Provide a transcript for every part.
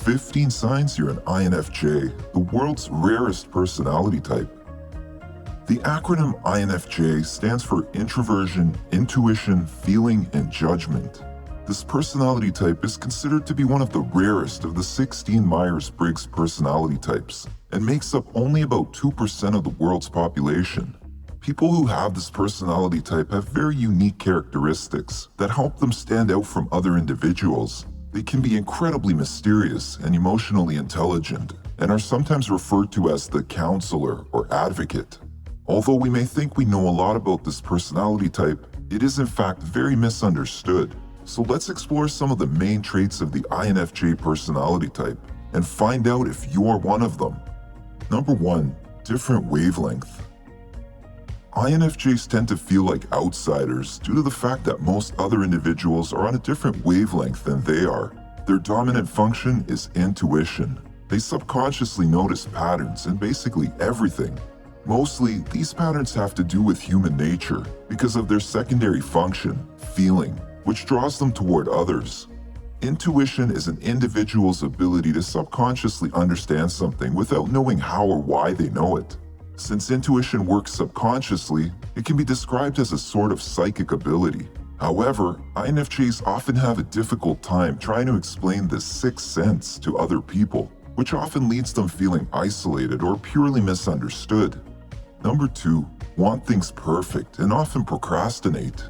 15 signs you're an INFJ, the world's rarest personality type. The acronym INFJ stands for introversion, intuition, feeling, and judgment. This personality type is considered to be one of the rarest of the 16 Myers Briggs Personality Types and makes up only about 2% of the world's population. People who have this personality type have very unique characteristics that help them stand out from other individuals. They can be incredibly mysterious and emotionally intelligent, and are sometimes referred to as the counselor or advocate. Although we may think we know a lot about this personality type, it is in fact very misunderstood. So let's explore some of the main traits of the INFJ personality type and find out if you're one of them. Number 1. Different wavelength. INFJs tend to feel like outsiders due to the fact that most other individuals are on a different wavelength than they are. Their dominant function is intuition. They subconsciously notice patterns in basically everything. Mostly, these patterns have to do with human nature because of their secondary function, feeling, which draws them toward others. Intuition is an individual's ability to subconsciously understand something without knowing how or why they know it. Since intuition works subconsciously, it can be described as a sort of psychic ability. However, INFJs often have a difficult time trying to explain this sixth sense to other people, which often leads them feeling isolated or purely misunderstood. Number 2. Want things perfect and often procrastinate.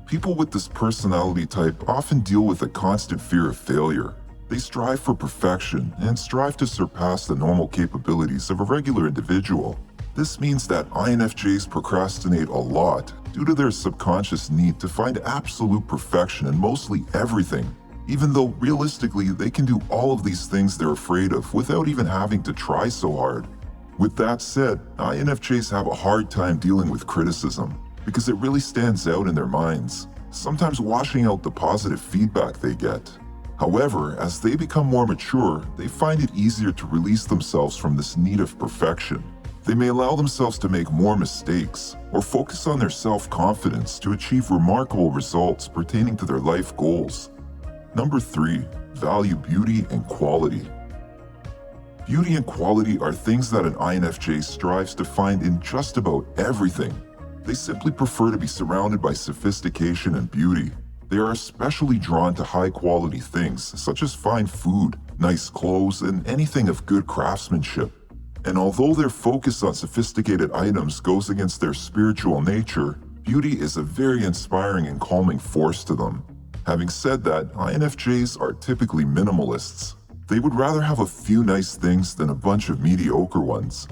People with this personality type often deal with a constant fear of failure. They strive for perfection and strive to surpass the normal capabilities of a regular individual. This means that INFJs procrastinate a lot due to their subconscious need to find absolute perfection in mostly everything, even though realistically they can do all of these things they're afraid of without even having to try so hard. With that said, INFJs have a hard time dealing with criticism because it really stands out in their minds, sometimes washing out the positive feedback they get. However, as they become more mature, they find it easier to release themselves from this need of perfection. They may allow themselves to make more mistakes or focus on their self-confidence to achieve remarkable results pertaining to their life goals. Number 3. Value beauty and quality. Beauty and quality are things that an INFJ strives to find in just about everything. They simply prefer to be surrounded by sophistication and beauty. They are especially drawn to high-quality things such as fine food, nice clothes, and anything of good craftsmanship. And although their focus on sophisticated items goes against their spiritual nature, beauty is a very inspiring and calming force to them. Having said that, INFJs are typically minimalists. They would rather have a few nice things than a bunch of mediocre ones.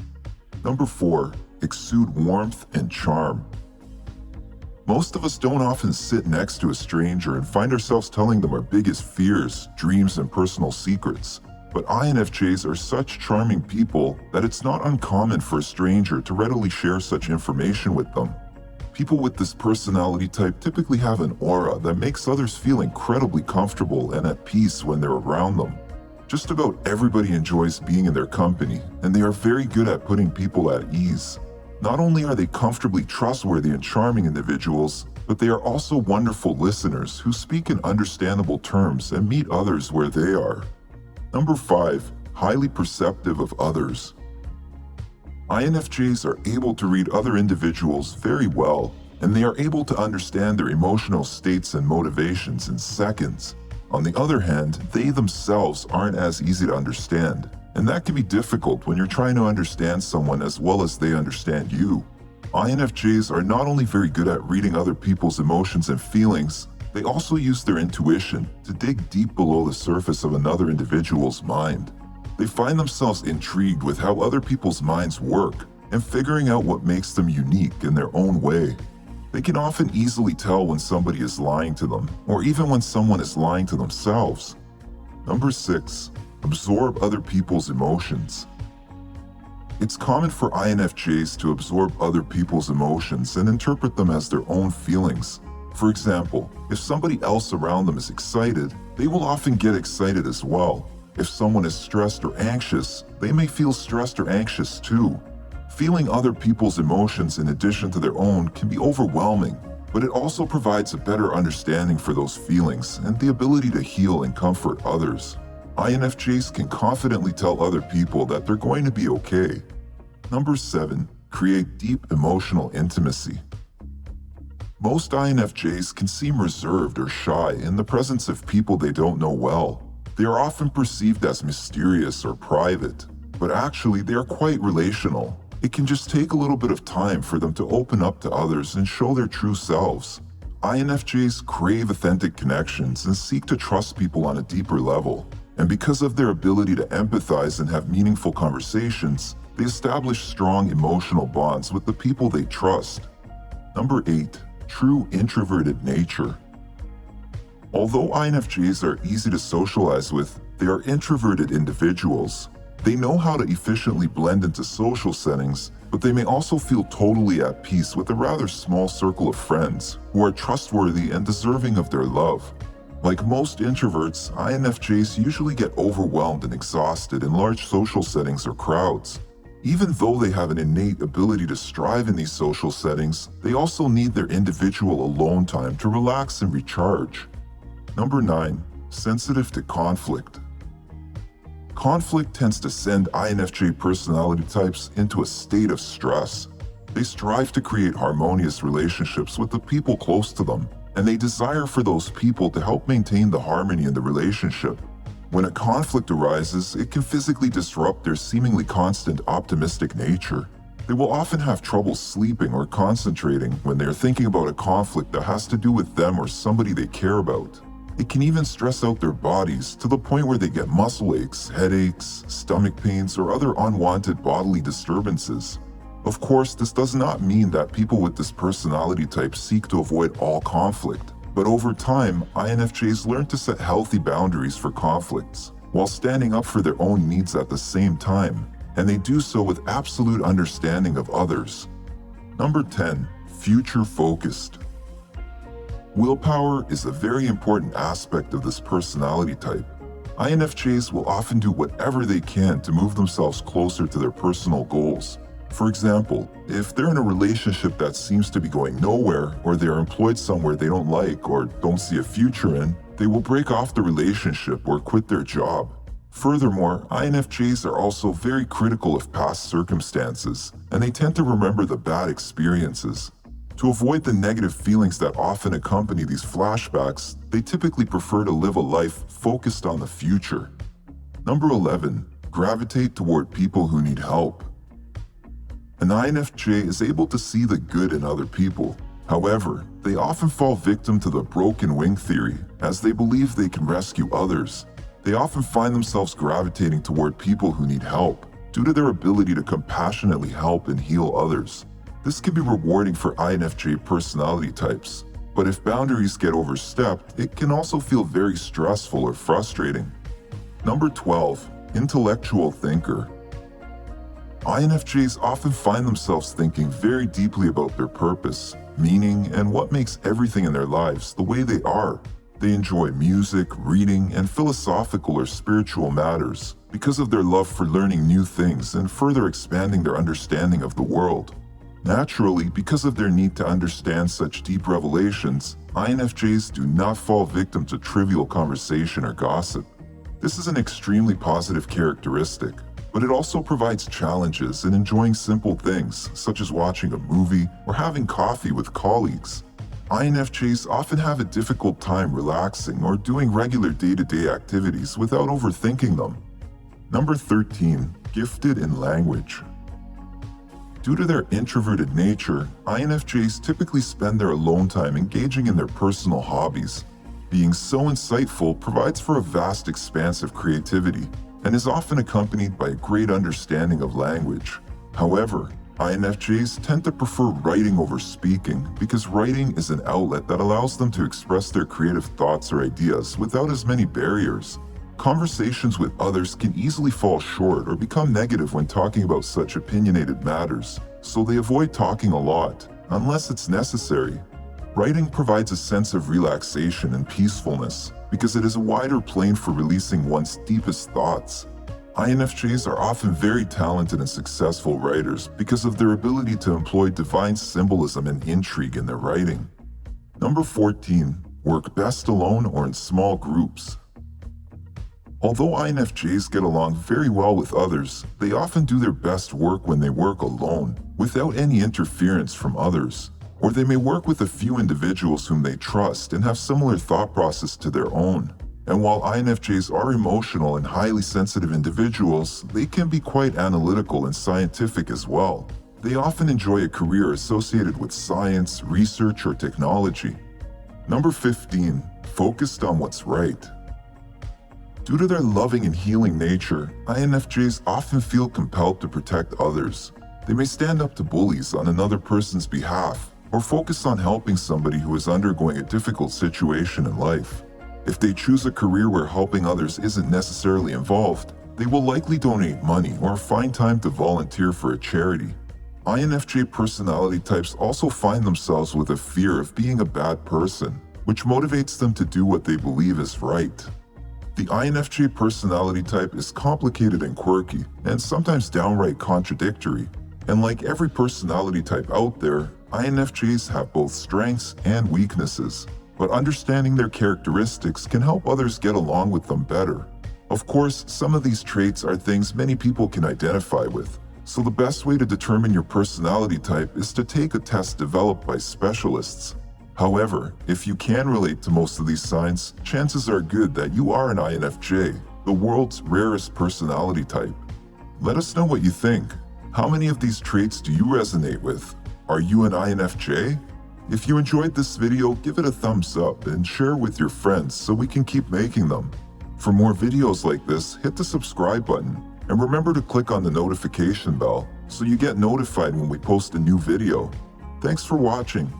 Number 4. Exude warmth and charm. Most of us don't often sit next to a stranger and find ourselves telling them our biggest fears, dreams, and personal secrets. But INFJs are such charming people that it's not uncommon for a stranger to readily share such information with them. People with this personality type typically have an aura that makes others feel incredibly comfortable and at peace when they're around them. Just about everybody enjoys being in their company, and they are very good at putting people at ease. Not only are they comfortably trustworthy and charming individuals, but they are also wonderful listeners who speak in understandable terms and meet others where they are. Number 5. Highly perceptive of others. INFJs are able to read other individuals very well, and they are able to understand their emotional states and motivations in seconds. On the other hand, they themselves aren't as easy to understand. And that can be difficult when you're trying to understand someone as well as they understand you. INFJs are not only very good at reading other people's emotions and feelings, they also use their intuition to dig deep below the surface of another individual's mind. They find themselves intrigued with how other people's minds work and figuring out what makes them unique in their own way. They can often easily tell when somebody is lying to them, or even when someone is lying to themselves. Number 6. Absorb other people's emotions. It's common for INFJs to absorb other people's emotions and interpret them as their own feelings. For example, if somebody else around them is excited, they will often get excited as well. If someone is stressed or anxious, they may feel stressed or anxious too. Feeling other people's emotions in addition to their own can be overwhelming, but it also provides a better understanding for those feelings and the ability to heal and comfort others. INFJs can confidently tell other people that they're going to be okay. Number 7. Create deep emotional intimacy. Most INFJs can seem reserved or shy in the presence of people they don't know well. They are often perceived as mysterious or private, but actually they are quite relational. It can just take a little bit of time for them to open up to others and show their true selves. INFJs crave authentic connections and seek to trust people on a deeper level. And because of their ability to empathize and have meaningful conversations, they establish strong emotional bonds with the people they trust. Number 8. True introverted nature. Although INFJs are easy to socialize with, they are introverted individuals. They know how to efficiently blend into social settings, but they may also feel totally at peace with a rather small circle of friends who are trustworthy and deserving of their love. Like most introverts, INFJs usually get overwhelmed and exhausted in large social settings or crowds. Even though they have an innate ability to strive in these social settings, they also need their individual alone time to relax and recharge. Number 9. Sensitive to conflict. Conflict tends to send INFJ personality types into a state of stress. They strive to create harmonious relationships with the people close to them, and they desire for those people to help maintain the harmony in the relationship. When a conflict arises, it can physically disrupt their seemingly constant optimistic nature. They will often have trouble sleeping or concentrating when they are thinking about a conflict that has to do with them or somebody they care about. It can even stress out their bodies to the point where they get muscle aches, headaches, stomach pains, or other unwanted bodily disturbances. Of course, this does not mean that people with this personality type seek to avoid all conflict, but over time, INFJs learn to set healthy boundaries for conflicts, while standing up for their own needs at the same time, and they do so with absolute understanding of others. Number 10. Future-focused. Willpower is a very important aspect of this personality type. INFJs will often do whatever they can to move themselves closer to their personal goals. For example, if they're in a relationship that seems to be going nowhere, or they're employed somewhere they don't like or don't see a future in, they will break off the relationship or quit their job. Furthermore, INFJs are also very critical of past circumstances, and they tend to remember the bad experiences. To avoid the negative feelings that often accompany these flashbacks, they typically prefer to live a life focused on the future. Number 11. Gravitate toward people who need help. An INFJ is able to see the good in other people. However, they often fall victim to the broken wing theory, as they believe they can rescue others. They often find themselves gravitating toward people who need help, due to their ability to compassionately help and heal others. This can be rewarding for INFJ personality types, but if boundaries get overstepped, it can also feel very stressful or frustrating. Number 12. Intellectual thinker. INFJs often find themselves thinking very deeply about their purpose, meaning, and what makes everything in their lives the way they are. They enjoy music, reading, and philosophical or spiritual matters because of their love for learning new things and further expanding their understanding of the world. Naturally, because of their need to understand such deep revelations, INFJs do not fall victim to trivial conversation or gossip. This is an extremely positive characteristic, but it also provides challenges in enjoying simple things, such as watching a movie or having coffee with colleagues. INFJs often have a difficult time relaxing or doing regular day-to-day activities without overthinking them. Number 13. Gifted in language. Due to their introverted nature, INFJs typically spend their alone time engaging in their personal hobbies. Being so insightful provides for a vast expanse of creativity and is often accompanied by a great understanding of language. However, INFJs tend to prefer writing over speaking because writing is an outlet that allows them to express their creative thoughts or ideas without as many barriers. Conversations with others can easily fall short or become negative when talking about such opinionated matters, so they avoid talking a lot, unless it's necessary. Writing provides a sense of relaxation and peacefulness because it is a wider plane for releasing one's deepest thoughts. INFJs are often very talented and successful writers because of their ability to employ divine symbolism and intrigue in their writing. Number 14. Work best alone or in small groups. Although INFJs get along very well with others, they often do their best work when they work alone, without any interference from others. Or they may work with a few individuals whom they trust and have similar thought process to their own. And while INFJs are emotional and highly sensitive individuals, they can be quite analytical and scientific as well. They often enjoy a career associated with science, research, or technology. Number 15. Focused on what's right. Due to their loving and healing nature, INFJs often feel compelled to protect others. They may stand up to bullies on another person's behalf, or focus on helping somebody who is undergoing a difficult situation in life. If they choose a career where helping others isn't necessarily involved, they will likely donate money or find time to volunteer for a charity. INFJ personality types also find themselves with a fear of being a bad person, which motivates them to do what they believe is right. The INFJ personality type is complicated and quirky, and sometimes downright contradictory. And like every personality type out there, INFJs have both strengths and weaknesses, but understanding their characteristics can help others get along with them better. Of course, some of these traits are things many people can identify with, so the best way to determine your personality type is to take a test developed by specialists. However, if you can relate to most of these signs, chances are good that you are an INFJ, the world's rarest personality type. Let us know what you think. How many of these traits do you resonate with? Are you an INFJ? If you enjoyed this video, give it a thumbs up and share with your friends so we can keep making them. For more videos like this, hit the subscribe button and remember to click on the notification bell so you get notified when we post a new video. Thanks for watching.